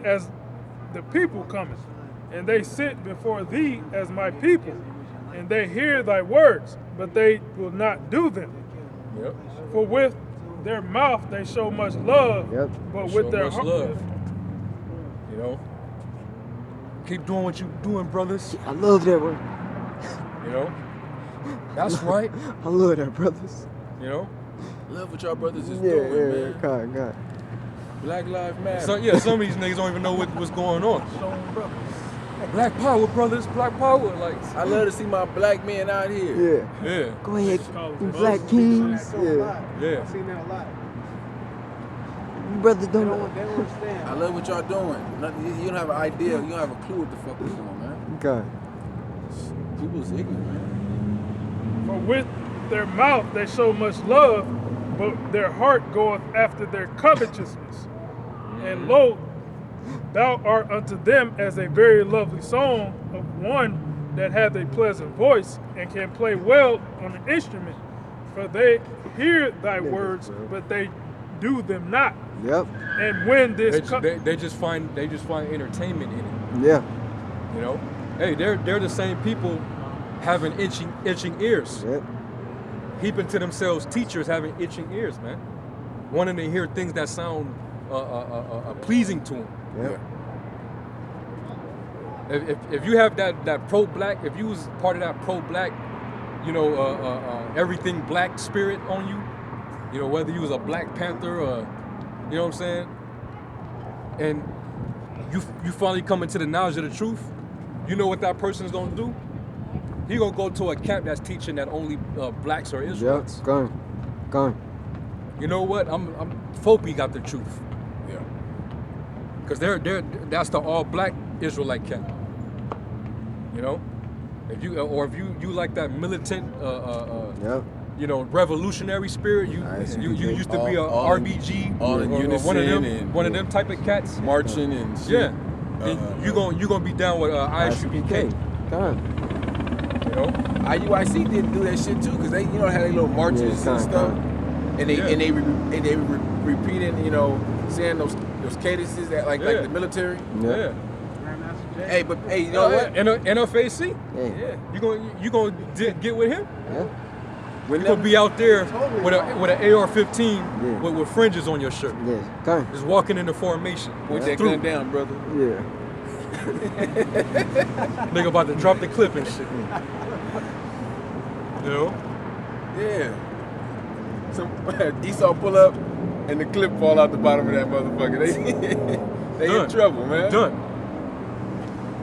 as the people cometh, and they sit before thee as my people, and they hear thy words, but they will not do them. Yep. For with their mouth they show much love, Yep. but Show with their much love. You know? Keep doing what you're doing, brothers. I love that one. You know? That's right. I love that, brothers. You know? Love what y'all brothers is Yeah, doing, yeah, man. God. Black Lives Matter. So, yeah, some of these niggas don't even know what's going on. showing brothers. Black power, brothers. Black power. Like, I love to see my black men out here. Yeah. yeah. Go ahead, Call you it black brothers. kings. Yeah. Yeah. I've seen that a lot. You brothers They don't don't, know. they don't understand. I love what y'all doing. You don't have an idea. You don't have a clue what the fuck we're doing, man. God. People's ignorant, man. For with their mouth they show much love, but their heart goeth after their covetousness. And lo, thou art unto them as a very lovely song of one that hath a pleasant voice and can play well on an instrument. For they hear thy words, but they do them not. Yep. And when this They just find entertainment in it. Yeah. You know? Hey, they're the same people having itching ears. Yep. Heaping to themselves teachers having itching ears, man. Wanting to hear things that sound pleasing to them. Yep. If you have that pro-black, if you was part of that pro-black, you know, everything black spirit on you, you know, whether you was a Black Panther or, you know what I'm saying, and you finally come into the knowledge of the truth, you know what that person is gonna do? He gonna go to a camp that's teaching that only blacks are Israelites. Yep. Gone. You know what? I'm Fopi got the truth. Yeah. Because that's the all black Israelite camp. You know? If you like that militant Yep. you know, revolutionary spirit, you used to be a All in- RBG all in or unison one of and- them type of cats. Marching and shit. Yeah. You gonna be down with ISUPK. Gone. You know? IUIC didn't do that shit too, because they, you know, had their little marches Yeah, and stuff, and they Yeah. and they repeating, you know, saying those cadences that like Yeah. the military. Yeah. Grandmaster Jay. Hey, but hey, you know what? NFAC? Yeah. Yeah. You gonna get with him? Yeah. When You gonna be out there Totally with an AR-15 Yeah. with fringes on your shirt, Yes. Gone. just walking in the formation. Put Just that through. gun down, brother. Yeah. Nigga about to drop the clip and shit. You know? Yeah. So Esau pull up and the clip fall out the bottom of that motherfucker. They Done. in trouble, man. Done.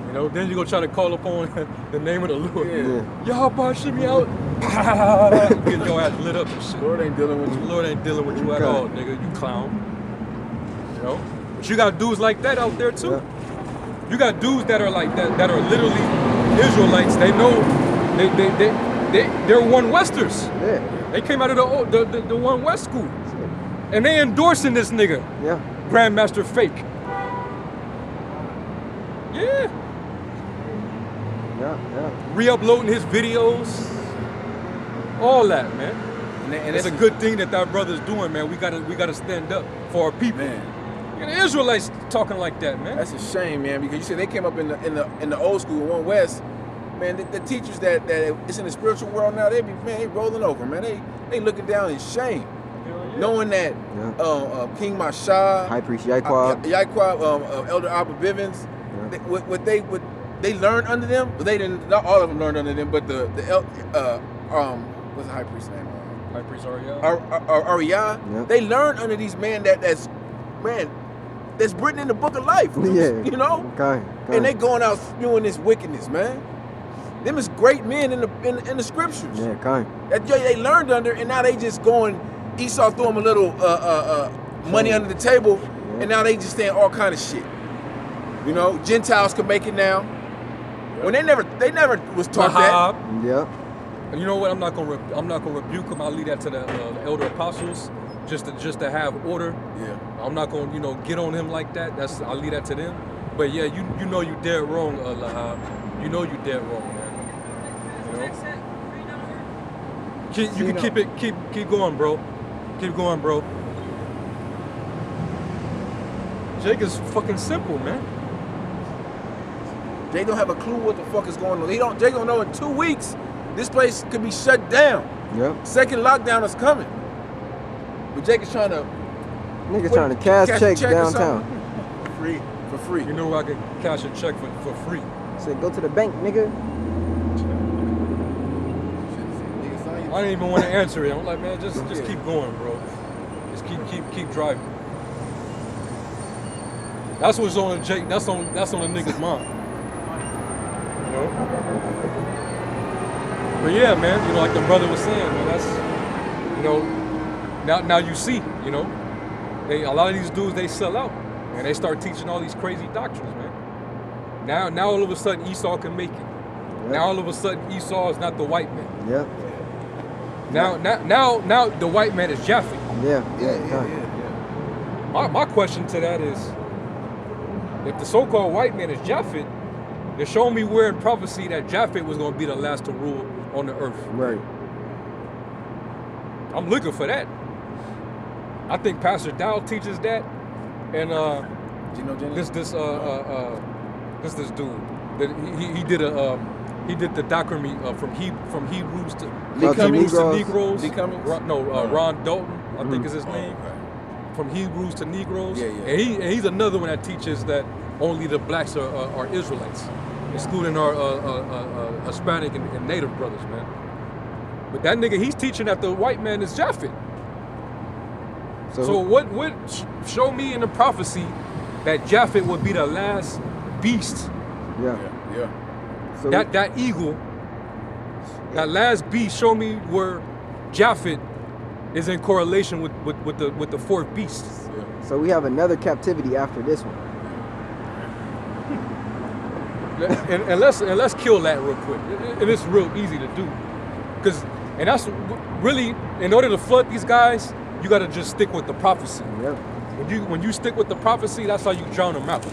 You know, then you go try to call upon the name of the Lord. Yeah. Y'all boy, shit me out. Get your ass lit up and shit. Lord ain't dealing with The you. Lord ain't dealing with you at Okay. all, nigga. You clown. You know? But you got dudes like that out there too. Yeah. You got dudes that are like that are literally Israelites. They know they're one Westers. Yeah. They came out of the one West school. And they endorsing this nigga, Yeah. Grandmaster Fake. Yeah. Yeah. Re-uploading his videos. All that, man. And It's that's a good thing that brother's doing, man. We gotta stand up for our people. man. And the Israelites talking like that, man. That's a shame, man, because you said they came up in the old school, One West. Man, the teachers that it's in the spiritual world now, they rolling over, man. They looking down in shame, knowing that King Mashah, High Priest Yaquab. Elder Abba Bivens, Yeah. what they learned under them, but they didn't. Not all of them learned under them, but what's the high priest's name? High Priest Ariel. Ariah. Yeah. They learned under these men that's written in the book of life. Yeah. You know. Gone. And they going out spewing this wickedness, man. Them is great men in the scriptures. Yeah. Gone. That they learned under, and now they just going. Esau threw them a little money under the table, and now they just saying all kind of shit. You know, Gentiles can make it now. When they never was taught that. Lahab. Yep. And you know what? I'm not gonna rebuke them. I'll leave that to the elder apostles, just to have order. Yeah. I'm not gonna get on him like that. I'll leave that to them. But yeah, you know you dead wrong, Lahab. You know you dead wrong, man. You know. You can keep going, bro. Keep going, bro. Jake is fucking simple, man. They don't have a clue what the fuck is going on. They don't know in 2 weeks this place could be shut down. Yep. Second lockdown is coming. But Jake is trying to Niggas trying to cash a checks check or downtown. something. For free. You know where I can cash a check for free. Said go to the bank, nigga. I didn't even want to answer it. I'm like, man, just keep going, bro. Just keep driving. That's what's on the Jake. That's on the nigga's mind. You know. But yeah, man. You know, like the brother was saying, man. That's, you know, now you see. You know, a lot of these dudes, they sell out and they start teaching all these crazy doctrines, man. Now all of a sudden Esau can make it. Yep. Now all of a sudden Esau is not the white man. Yep. Now the white man is Japhet. Yeah. My question to that is, if the so-called white man is Japhet, then show me where in prophecy that Japhet was going to be the last to rule on the earth. Right. I'm looking for that. I think Pastor Dow teaches that, and this dude that he did the documentary from Hebrews to Negroes. Ron Dalton, I think is his name. Okay. From Hebrews to Negroes. Yeah. And he's another one that teaches that only the blacks are Israelites, excluding our Hispanic and Native brothers, man. But that nigga, he's teaching that the white man is Japhet. So what show me in the prophecy that Japhet would be the last beast? Yeah. So That eagle, that last beast, show me where Japhet is in correlation with the fourth beast. So we have another captivity after this one. and let's kill that real quick. And it's real easy to do, and that's really, in order to flood these guys, you got to just stick with the prophecy. Yep. When you stick with the prophecy, that's how you drown them out.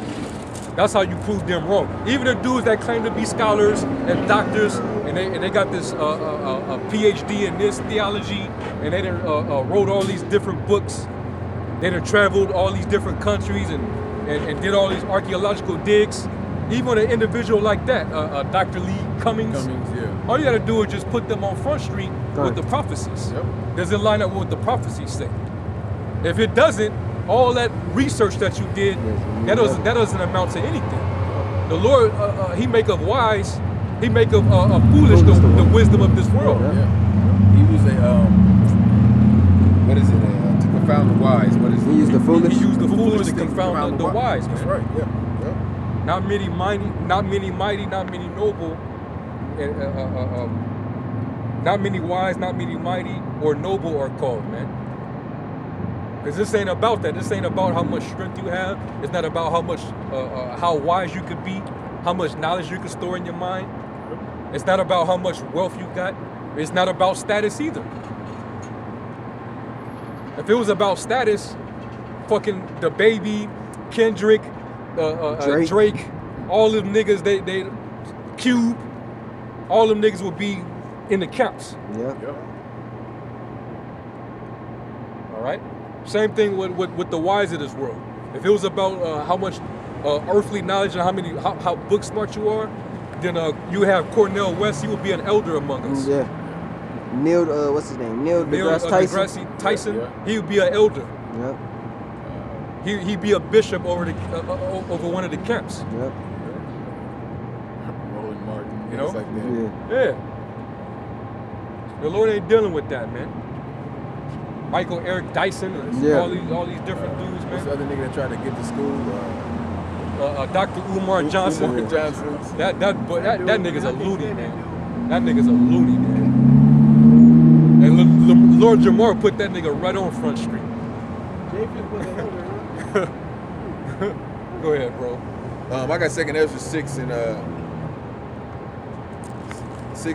That's how you prove them wrong. Even the dudes that claim to be scholars and doctors, and they got this a PhD in this theology, and they done, wrote all these different books. They done traveled all these different countries and did all these archaeological digs. Even an individual like that, Dr. Lee Cummings, all you got to do is just put them on Front Street with the prophecies. Yep. Does it line up with what the prophecies say? If it doesn't, all that research that you did, that doesn't amount to anything. The Lord, He make of wise, He make of foolish the wisdom of this world. Yeah. He was what is it? To confound the wise. What is it? He used the foolish. He used the foolish to confound the wise. That's man. right. Yeah. Not many mighty, not many noble, not many wise, not many mighty or noble are called, man. Because this ain't about that. This ain't about how much strength you have. It's not about how much, how wise you could be, how much knowledge you can store in your mind. It's not about how much wealth you got. It's not about status either. If it was about status, fucking the baby, Kendrick, Drake, all them niggas, they Cube, all them niggas would be in the camps. Yeah. All right. Same thing with the wise of this world. If it was about how much earthly knowledge and how book smart you are, then you have Cornel West. He would be an elder among us. Yeah. Neil, what's his name? Neil deGrasse Tyson. Yeah. He would be an elder. Yep. He'd be a bishop over one of the camps. Yep. Roland Martin. You know? Like that. Yeah. Yeah. The Lord ain't dealing with that, man. Michael Eric Dyson, all these different dudes, What's the man. other nigga that tried to get to school? Dr. Umar Johnson. Umar Johnson. That nigga's a loony, man. That nigga's a loony, man. And Lord Jamar put that nigga right on Front Street. Japheth was an elder, huh? Go ahead, bro. I got 2nd Ezra 6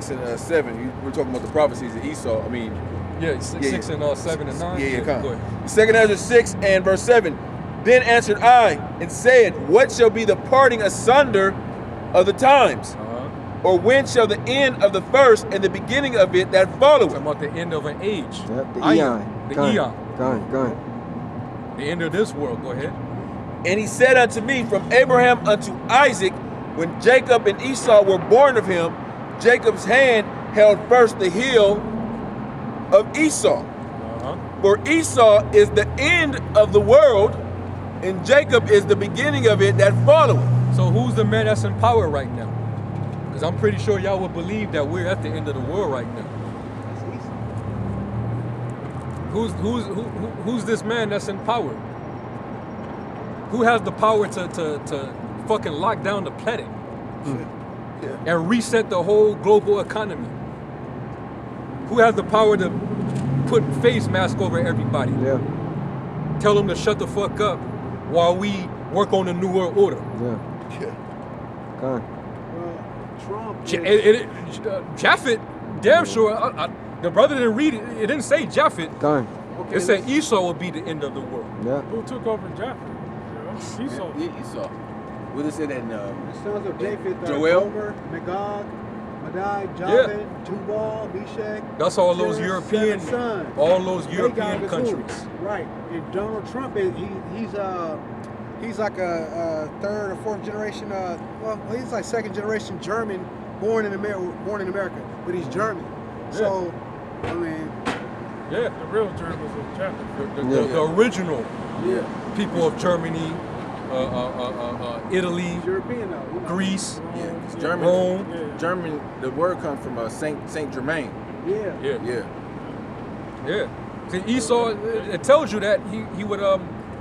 and 7. We're talking about the prophecies of Esau. I mean, Yeah, 6 and 7 and 9. Yeah, Go ahead. 2nd Ezra 6 and verse 7. Then answered I and said, what shall be the parting asunder of the times? Or when shall the end of the first and the beginning of it that followeth? Talking about the end of an age. Yep. The Ion. eon. The Go on. eon. Go on. The end of this world. Go ahead. And he said unto me, from Abraham unto Isaac, when Jacob and Esau were born of him, Jacob's hand held first the heel of Esau. For Esau is the end of the world, and Jacob is the beginning of it that followeth. So who's the man that's in power right now? Because I'm pretty sure y'all would believe that we're at the end of the world right now. Who's this man that's in power? Who has the power to fucking lock down the planet and reset the whole global economy? Who has the power to put face mask over everybody? Yeah. Tell them to shut the fuck up while we work on the New World Order. Yeah. Con. Trump. Japhet, damn sure. The brother didn't read it. It didn't say Japhet. Con. Okay, It said Esau will be the end of the world. Yeah. Who took over Japheth? Esau. Yeah, Esau. What is it in The sons of Japheth are Joel? Gomer, Magog, Madai, Javan, Tubal, Meshach. That's all those Tiras, European, 7 sons. all those Magog European is countries. who? Right. And Donald Trump is he's like a third or fourth generation. Well, he's like second generation German, born in America, but he's German. So, I mean, Yeah, The real Germans of Japheth. the original Yeah. people of Germany, Italy, he's European though. You know. Greece. Yeah. It's German. Rome. Yeah. German. The word comes from Saint Germain. Yeah. Yeah, Yeah. yeah. See, Esau, it tells you that he would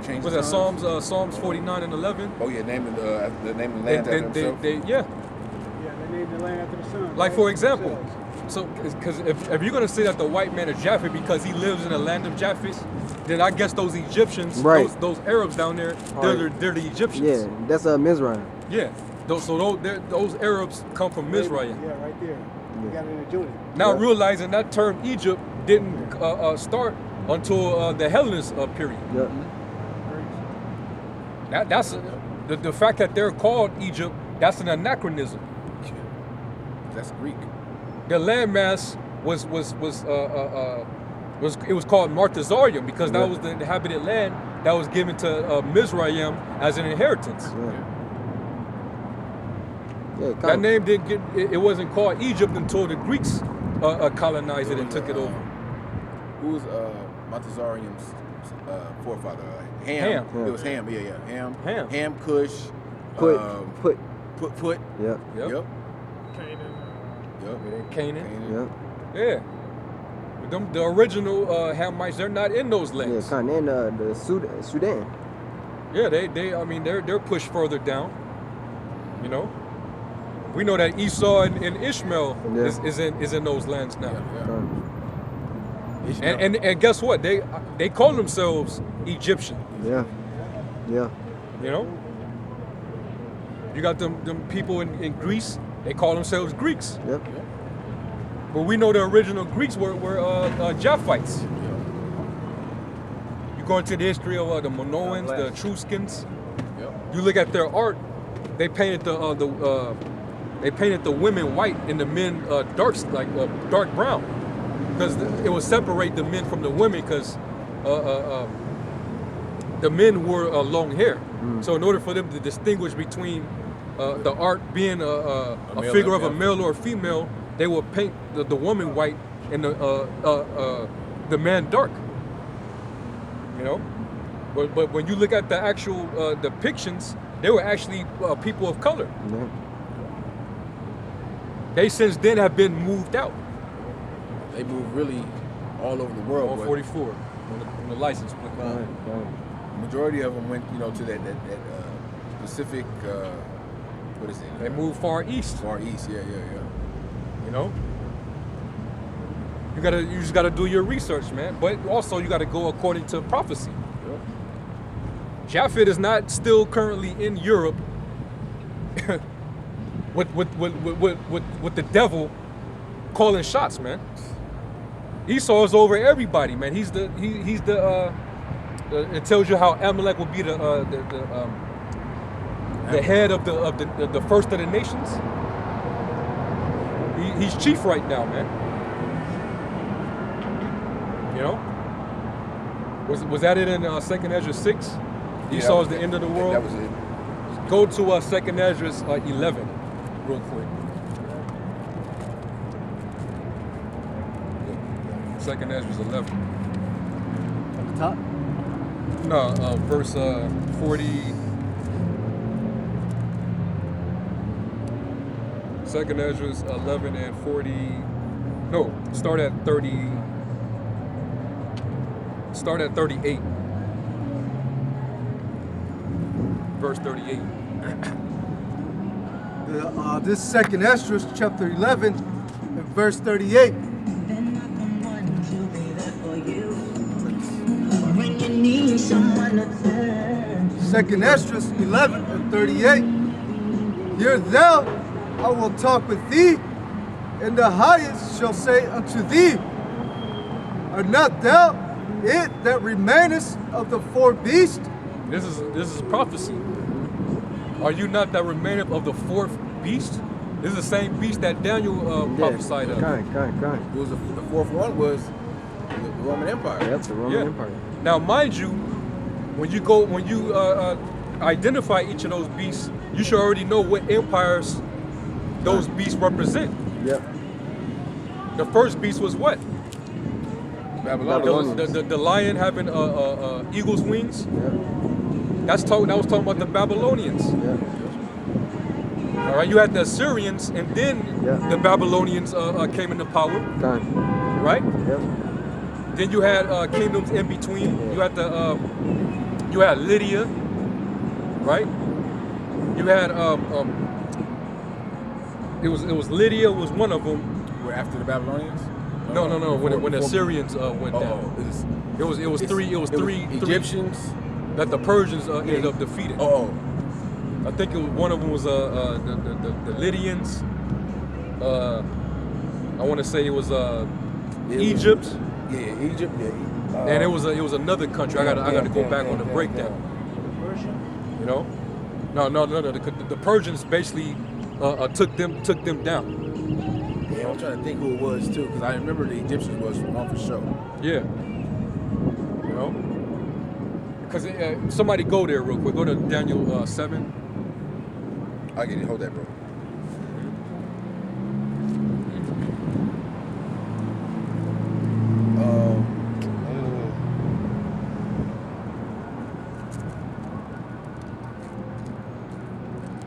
Change was the that Psalms 49 and 11. Oh yeah, naming the name of the They, land they, after himself. Yeah, they named the land after the sun. Like right? for example, Themselves. so because if you're gonna say that the white man is Japhet because he lives in the land of Japheth, then I guess those Egyptians, Right. those Arabs down there, they're the Egyptians. Yeah. That's Mizraim. Yeah. Those Arabs come from Mizraim. Yeah, right there. You got it in the joint. Now Yeah. realizing that term Egypt didn't start until the Hellenist period. Yeah. That's the fact that they're called Egypt. That's an anachronism. That's Greek. The landmass was called Martazarium because that was the inhabited land that was given to Mizraim as an inheritance. Yeah. That name didn't get it wasn't called Egypt until the Greeks colonized it and took it over. Who was Montezarium's forefather? Ham. It was Ham. Yeah. Ham. Ham, Cush. Put. Put. Yep. Yep. Canaan. Yep. Canaan. Yep. Yeah. But the original Hamites, they're not in those Yeah. lands. Con. And the Sudan. Yeah, they're pushed further down. You know, we know that Esau and Ishmael is in those lands now. Con. And guess what? They call themselves Egyptian. Yeah. Yeah. You know, you got them people in Greece. They call themselves Greeks. Yep. But we know the original Greeks were Japhites. You go into the history of the Minoans, the Etruscans. Yep. You look at their art. They painted the women white and the men dark brown, because it would separate the men from the women, because the men wore long hair. So in order for them to distinguish between the art being a figure of a male or a female, they would paint the woman white and the man dark. You know, but when you look at the actual depictions, they were actually people of color. Yeah. They since then have been moved out. They moved really all over the world. All but 44 on the license plate. majority of them went, to that specific. What is it? They moved far east. Far east. Yeah. You know, you just gotta do your research, man. But also you gotta go according to prophecy. Japhet is not still currently in Europe with the devil calling shots, man. Esau is over everybody, man. He's the it tells you how Amalek will be the head of the first of the nations. He's chief right now, man. You know, was that it in 2nd Ezra 6? Esau's the end of the world. That was it. Go to Second Esdras 11, real quick. Second Esdras 11. At the top. No, verse 40. Second Esdras 11 and 40. No, start at 30. Start at 38. Verse 38. This second Esdras, chapter 11, and verse 38. Second Esdras 11 and 38. Hear thou, I will talk with thee, and the highest shall say unto thee, Art not thou it that remainest of the four beasts? This is prophecy. Are you not that remaineth of the fourth beast? This is the same beast that Daniel prophesied of. Kind. It was the fourth one was the Roman Empire. Yep, the Roman Empire. Now, mind you, when you identify each of those beasts, you should already know what empires those beasts represent. Yep. The first beast was what? Babylonians. The lion having eagle's wings. Yep. That was talking about the Babylonians. Yep. All right, you had the Assyrians, and then Yeah. the Babylonians came into power, Kind. right? Yep. Then you had kingdoms in between. You had you had Lydia, right? You had it was Lydia was one of them. We're after the Babylonians. No. When the Assyrians went down, it was three Egyptians. that the Persians ended up defeating. I think one of them was the Lydians. I want to say it was Egypt. Yeah, Egypt. Yeah. And it was another country. I got to go back on the breakdown. You know, no. The Persians basically took them down. Yeah, I'm trying to think who it was too, because I remember the Egyptians was one for sure. Yeah. You know, because somebody go there real quick. Go to Daniel 7. I get it. Hold that, bro.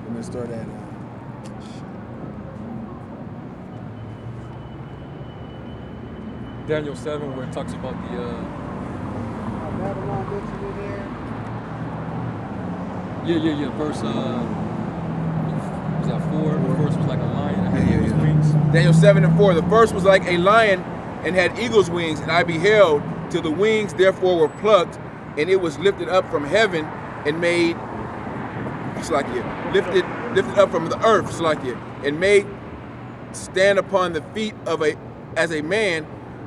I'm gonna start at. Daniel 7, where it talks about the. Babylon mentioned in there. Yeah. Verse. Was that 4? The first was like a lion that had eagle's wings. Daniel 7 and 4. The first was like a lion and had eagle's wings, and I beheld till the wings therefore were plucked, and it was lifted up from heaven and made. It's like it lifted up from the earth. It's like it and made stand upon the feet of as a man,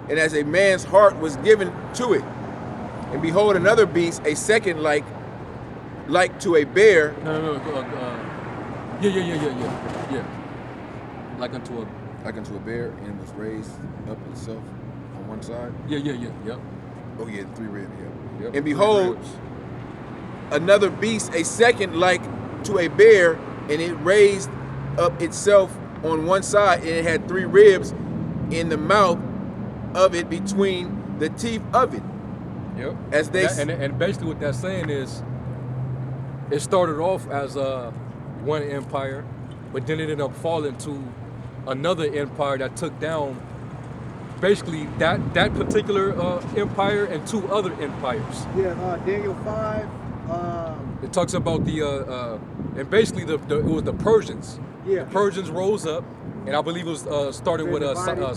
and as a man's heart was given to it. And behold, another beast, a second like to a bear. No. Yeah. Like unto a. Like unto a bear, and was raised up itself on one side. Yeah. Yep. Oh yeah, 3 ribs. Yeah. Yep. And behold, another beast, a second like to a bear, and it raised up itself on one side, and it had 3 ribs in the mouth of it, between the teeth of it. Yep. As they and basically what that's saying is, it started off as one empire, but then it ended up falling to another empire that took down basically that particular empire and 2 other empires. Yeah, Daniel 5. It talks about the and basically it was the Persians. Yeah. The Persians rose up, and I believe it was started with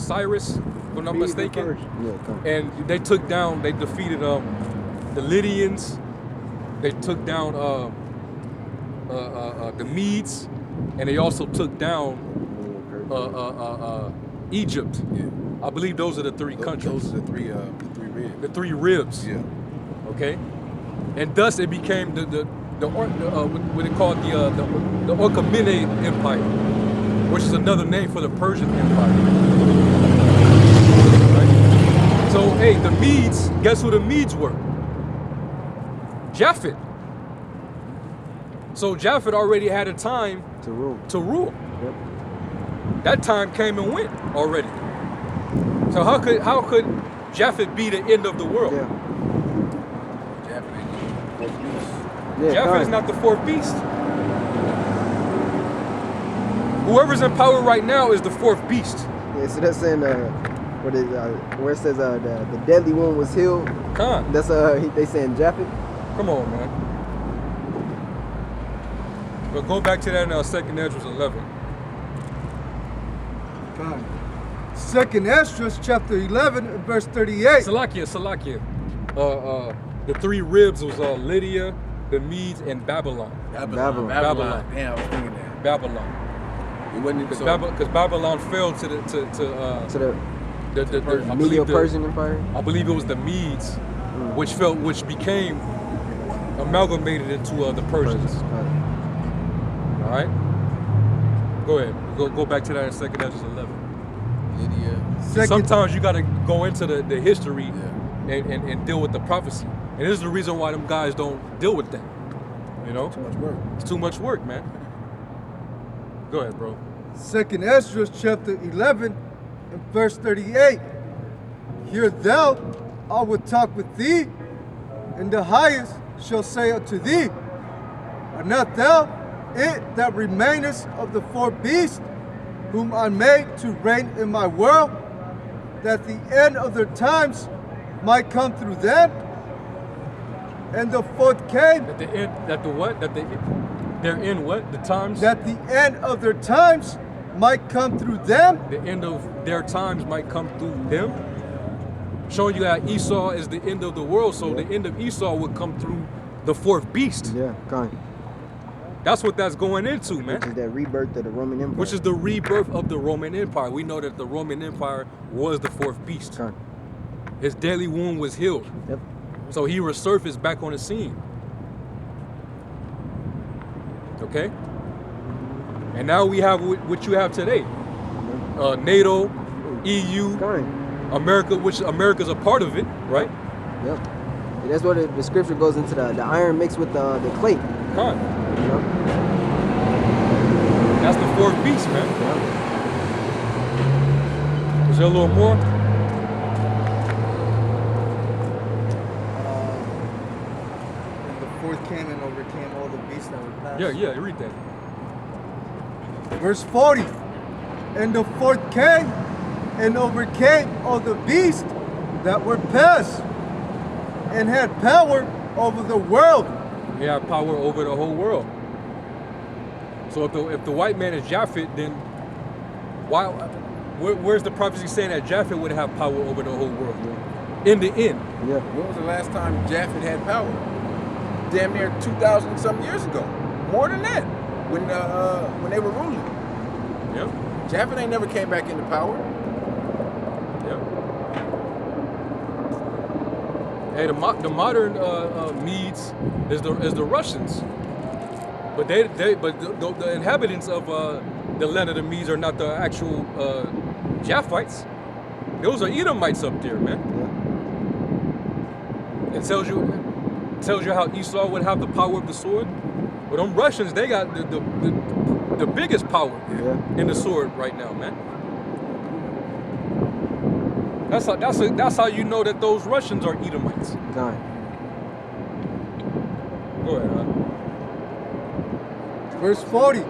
Cyrus, if I'm not mistaken. Yeah, kind. And they defeated the Lydians. They took down the Medes, and they also took down Egypt. Yeah. I believe those are the 3 countries. Those are the 3 ribs. The 3 ribs. Yeah. Okay, and thus it became the what they call the Orchomene Empire, which is another name for the Persian Empire. Right? So hey, the Medes. Guess who the Medes were? Japhet. So Japheth already had a time To rule. to rule. Yep. That time came and went already. So how could Japheth be the end of the world? Yeah. Japheth ain't the fourth beast. Yeah. Japheth is not the fourth beast. Whoever's in power right now is the fourth beast. Yeah. So that's saying where it says the deadly one was healed. Khan, That's they saying Japheth. come on, man. But go back to that in 2nd Ezra 11. Fine. Second Esdras chapter 11 and verse 38. Salakia. The three ribs was Lydia, the Medes, and Babylon. Babylon. Damn, I was thinking that. Babylon. It wasn't Because Babylon fell to To the I believe Medo-Persian Empire. I believe it was the Medes, which became amalgamated into the Persians. All right. Go ahead. Go back to that in 2nd Ezra 11. Lydia. Second, Sometimes you got to go into the history Yeah. and deal with the prophecy. And this is the reason why them guys don't deal with that. You know? Too much work. It's too much work, man. Go ahead, bro. Second Esdras chapter 11 and verse 38. Hear thou, I will talk with thee, and the highest shall say unto thee, Art not thou it that remainest of the four beasts, whom I made to reign in my world, that the end of their times might come through them? And the fourth came, At the end, that the what? That they're in what? The times? that the end of their times might come through them. The end of their times might come through them. Showing you that Esau is the end of the world, so the end of Esau would come through the fourth beast. Yeah. Kind. That's what that's going into, man. Which is that rebirth of the Roman Empire. Which is the rebirth of the Roman Empire. We know that the Roman Empire was the fourth beast. Kind. His deadly wound was healed. Yep. So he resurfaced back on the scene. Okay? And now we have what you have today. NATO, EU, Kind. America, which America's a part of it, right? Yep. And that's what the scripture goes into the iron mixed with the clay. Con. You know? That's the fourth beast, man. Yep. Is there a little more? And the fourth canon overcame all the beasts that were past. Yeah, read that. Verse 40. And the fourth came and overcame all the beasts that were past, and had power over the world. He had power over the whole world. So if the white man is Japheth, then where's the prophecy saying that Japheth would have power over the whole world? In the end. Yeah. When was the last time Japheth had power? Damn near 2,000 some years ago. More than that. When they were ruling. Yep. Japheth ain't never came back into power. Yep. Hey, the modern Medes is the Russians, but the inhabitants of the land of the Medes are not the actual Japhites. Those are Edomites up there, man. Yeah. It tells you how Esau would have the power of the sword. But them Russians, they got the biggest power in the sword right now, man. That's how you know that those Russians are Edomites. Kind. Go ahead, man. Verse 40.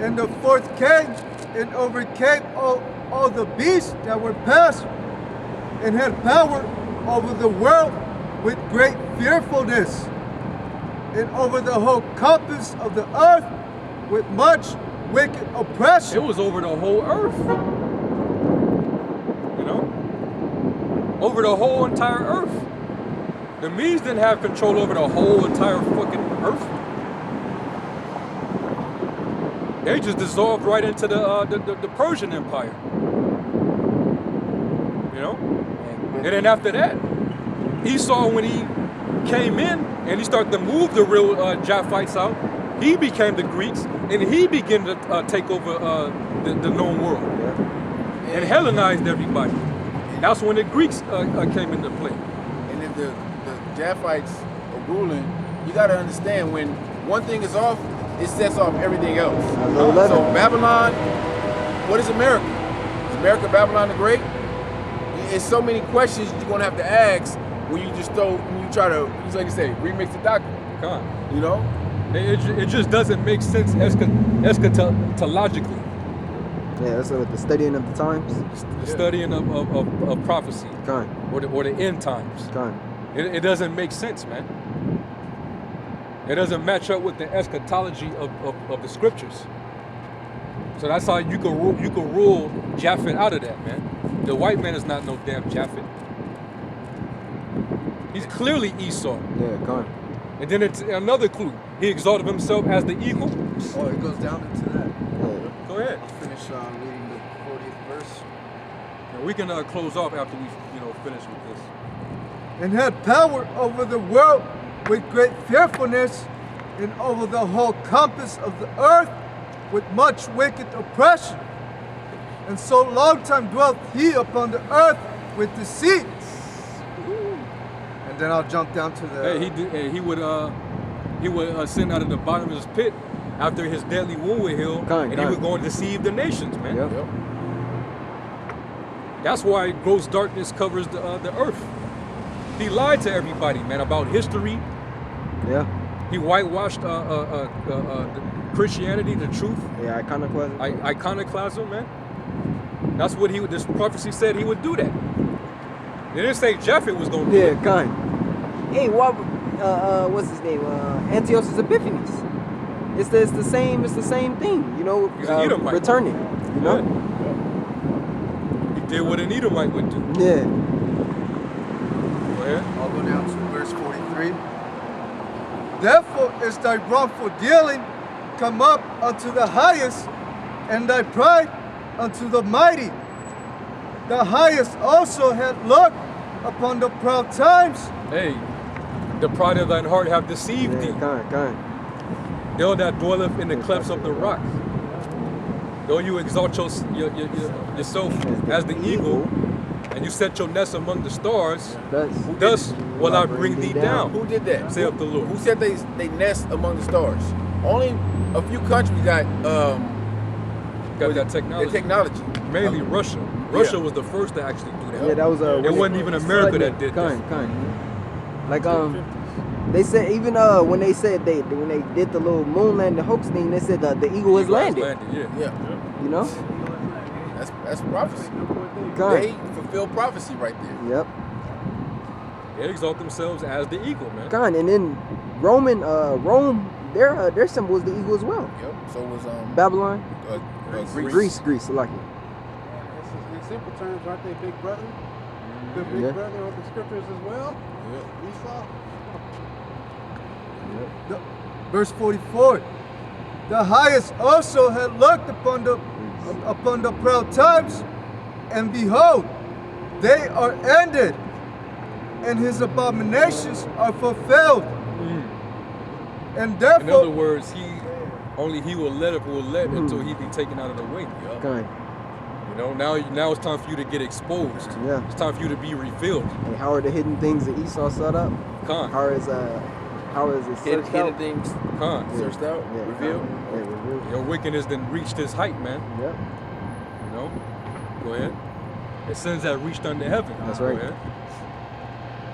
And the fourth came and overcame all the beasts that were past, and had power over the world with great fearfulness, and over the whole compass of the earth with much wicked oppression. It was over the whole earth. You know? Over the whole entire earth. The Medes didn't have control over the whole entire fucking earth. They just dissolved right into the Persian Empire. You know? And then after that, Esau, when he came in and he started to move the real Japhites out, he became the Greeks, and he began to take over the known world and Hellenized everybody. That's when the Greeks came into play. And if the Japhites are ruling, you got to understand when one thing is off, it sets off everything else. Little leaven. So Babylon, what is America? Is America Babylon the Great? It's so many questions you're gonna have to ask when you try to, like you say, remix the doctrine. Come on. You know? It just doesn't make sense eschatologically. Yeah, that's with the studying of the times. The studying of prophecy Kind, or the end times. kind. It doesn't make sense, man. It doesn't match up with the eschatology of the scriptures. So that's how you can rule Japhet out of that, man. The white man is not no damn Japhet. He's clearly Esau. Yeah, kind. And then it's another clue. He exalted himself as the eagle. Oh, it goes down into that. Yeah. Go ahead. I'll finish reading the 40th verse. And we can close off after we finish with this. And had power over the world with great fearfulness, and over the whole compass of the earth with much wicked oppression. And so long time dwelt he upon the earth with deceit. And then I'll jump down to the. He would ascend out of the bottom of his pit after his deadly wound was healed, and he would go and deceive the nations, man. Yep. That's why gross darkness covers the earth. He lied to everybody, man, about history. Yeah. He whitewashed Christianity, the truth. Yeah, iconoclasm. Iconoclasm, man. That's what this prophecy said he would do that. They didn't say Japhet was going to do Yeah, it. kind. Hey, what's his name? Antiochus Epiphanes. It's the same thing, you know. He's an Edomite. Returning, you know. Yeah. He did what an Edomite would do. Yeah. Go ahead. I'll go down to verse 43. Therefore is thy wrongful dealing come up unto the highest, and thy pride unto the mighty. The highest also had looked upon the proud times. Hey, the pride of thine heart have deceived thee. Yeah, kind. Thou that dwelleth in the clefts of the rock. Though you exalt yourself as the eagle, and you set your nest among the stars, thus will I bring thee down. Who did that? Saith the Lord. Who said they nest among the stars? Only a few countries got that technology. the technology. Mainly Russia. Russia was the first to actually do that. Yeah, that was It wasn't even America that did that. Kind. Like they said even when they did the little moon landing hoax thing, they said the eagle has landed. Yeah. You know? That's prophecy. Kind. They fulfill prophecy right there. Yep. They exalt themselves as the eagle, man. Kind. And then Rome, their symbol was the eagle as well. Yep. So was Babylon, Greece. Greece, like it. In simple terms, aren't they big brother? The big Yeah. brother of the scriptures as well? Yeah. Esau? Verse 44. The highest also had looked upon the proud times, and behold, they are ended, and his abominations are fulfilled. And therefore, In other words, he will let until he be taken out of the way. Kind. You know, now it's time for you to get exposed. Yeah. It's time for you to be revealed. And how are the hidden things that Esau set up? Con. How is it searched out? things Con. searched out, Yeah, revealed. Yeah, revealed. Your wickedness then reached its height, man. Yep. You know? Go ahead. It sins that reached under heaven. That's Go right. ahead.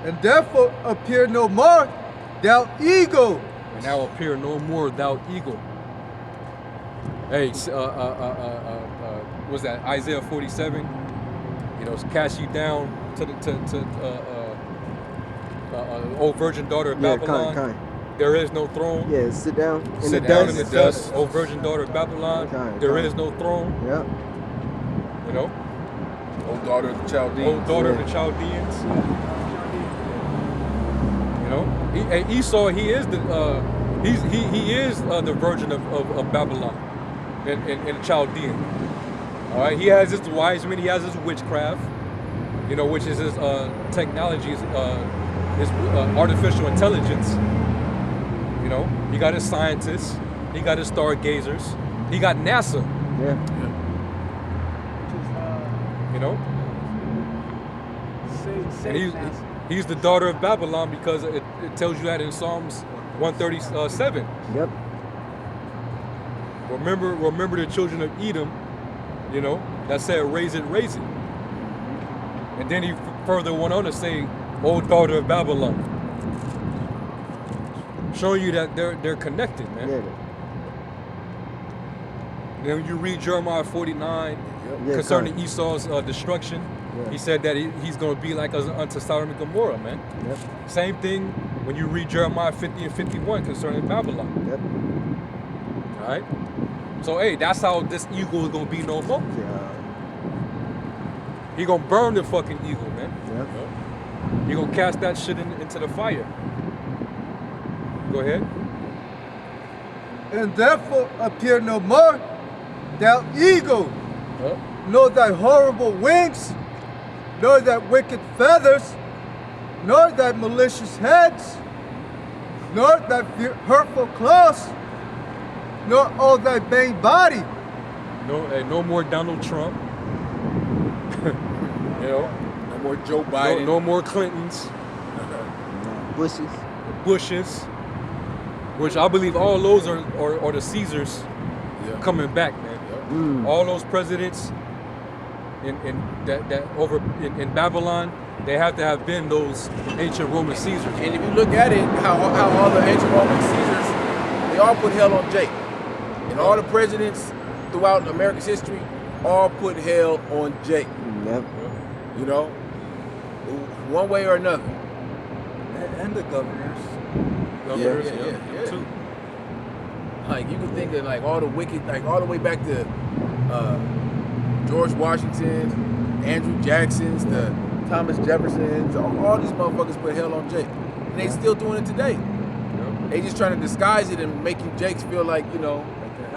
and therefore appear no more, thou eagle. And now appear no more thou eagle. Hey, was that Isaiah 47? You know, cast you down to O virgin daughter of Babylon. Kind. There is no throne. Yeah, sit down in Sit the down dust. in the dust, O virgin daughter of Babylon. There Kind. is no throne. Yep. You know, O daughter of the Chaldeans. O daughter of the Chaldeans. You know, Esau, he is the virgin of Babylon and Chaldean. All right, he has his wise men, he has his witchcraft, you know, which is his technology, his artificial intelligence. You know, he got his scientists, he got his stargazers, he got NASA. Yeah. You know, and Say he's the daughter of Babylon because it tells you that in Psalms 137. Yep. Remember the children of Edom, you know, that said, raise it, raise it. And then he further went on to say, O daughter of Babylon. Showing you that they're connected, man. Yeah. Then when you read Jeremiah 49 Yeah, concerning Esau's destruction, Yeah. he said that he's going to be like unto Sodom and Gomorrah, man. Yep. Same thing when you read Jeremiah 50 and 51 concerning Babylon. Yep. All right? So, hey, that's how this eagle is going to be no more. Yeah. He going to burn the fucking eagle, man. Yep. He going to cast that shit into the fire. Go ahead. And therefore appear no more, thou eagle, Huh? nor thy horrible wings, nor thy wicked feathers, nor thy malicious heads, nor thy hurtful claws, nor all thy vain body. No more Donald Trump. You know, No more Joe Biden. no more Clintons, Bushes. Bushes, which I believe all those are the Caesars Yeah. coming back, man. Mm. All those presidents in Babylon, they have to have been those ancient Roman Caesars. And if you look at it, how all the ancient Roman Caesars, they all put hell on Jake. And all the presidents throughout America's history all put hell on Jake. Yep. You know? One way or another. And the governors. Governors, yeah. too. Like you can think of like all the wicked, like all the way back to George Washington, Andrew Jacksons, the Thomas Jeffersons, all these motherfuckers put hell on Jake. And they still doing it today. They just trying to disguise it and making Jakes feel like, you know,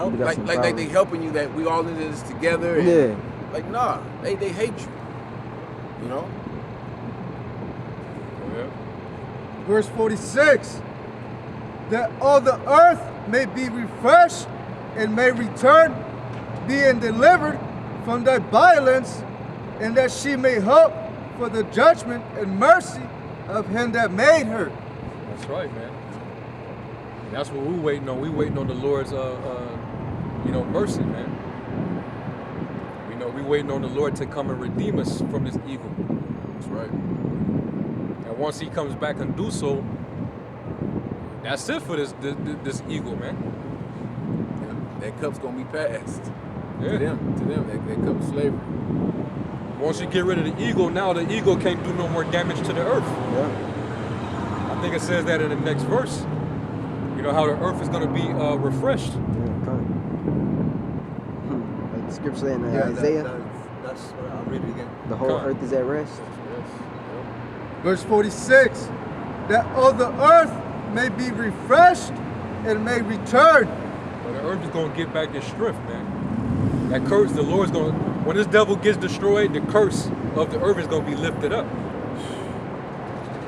We got some like they problems. helping you, that we all in this together. And Yeah. Like, nah, they hate you. You know? Yeah. Verse 46, that all the earth may be refreshed and may return, being delivered from thy violence, and that she may hope for the judgment and mercy of him that made her. That's right, man. And that's what we're waiting on. We waiting on the Lord's, mercy, man. You know, we waiting on the Lord to come and redeem us from this evil. That's right. And once He comes back and do so, that's it for this eagle, man. Yeah. That cup's gonna be passed. Yeah. To them, that cup of slavery. Once you get rid of the eagle, now the eagle can't do no more damage to the earth. Yep. I think it says that in the next verse. You know how the earth is going to be refreshed. Yeah, come. Like the scripture in Isaiah, That's what I'll read it again. the whole Come. earth is at rest. Verse 46, that all the earth may be refreshed and may return. But the earth is going to get back its strength, man. That curse, the Lord's going to, when this devil gets destroyed, the curse of the earth is going to be lifted up.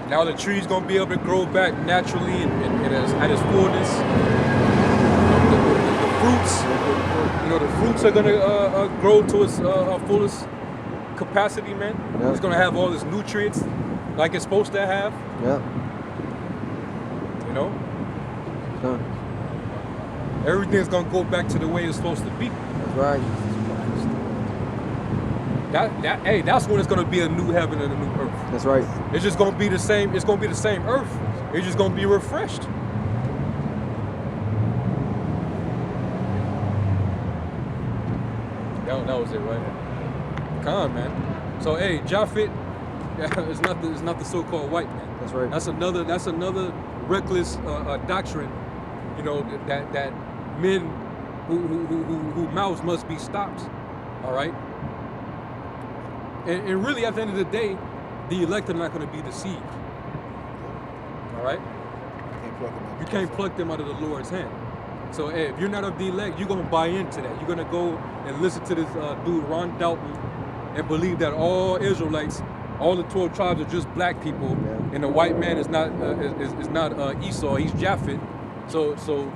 Now the tree's going to be able to grow back naturally and at its fullness. The fruits, you know, the fruits are going to grow to its fullest capacity, man. Yeah. It's going to have all its nutrients like it's supposed to have, Yep. you know. Come. Everything's going to go back to the way it's supposed to be. That's right. That's when it's going to be a new heaven and a new earth. That's right. It's just going to be the same. It's going to be the same earth. It's just going to be refreshed. That was it, right? Come on, man. So, hey, Japhet, it's not the so-called white man. That's right. That's another reckless doctrine. You know that men who mouths must be stopped. All right. And really, at the end of the day, the elect are not going to be deceived. All right? You can't pluck them out of the Lord's hand. So hey, if you're not of the elect, you're going to buy into that. You're going to go and listen to this dude, Ron Dalton, and believe that all Israelites, all the 12 tribes are just black people, and the white man is not Esau, he's Japhet. So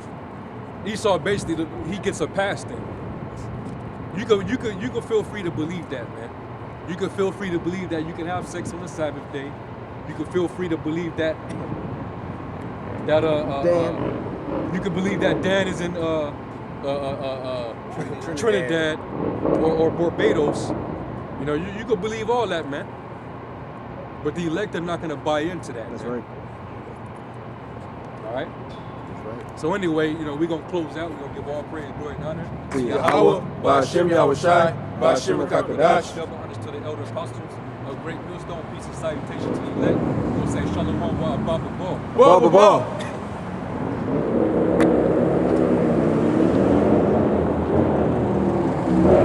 Esau basically, he gets a pass then. You could feel free to believe that, man. You can feel free to believe that you can have sex on the Sabbath day. You can feel free to believe that that Dan. you could believe that Dan is in Trinidad or Barbados. You know, you could believe all that, man. But the elect are not gonna buy into that. That's man. right. All right. That's right. So anyway, you know, we're gonna close out. We're gonna give all praise, glory, and honor. Yahweh, Ba'ashem Yahushai, Ba'ashem Kakadash. Double honors to the elder apostles. A great millstone, peace and salutation to the elect. We'll say shalom wa abba. Ball.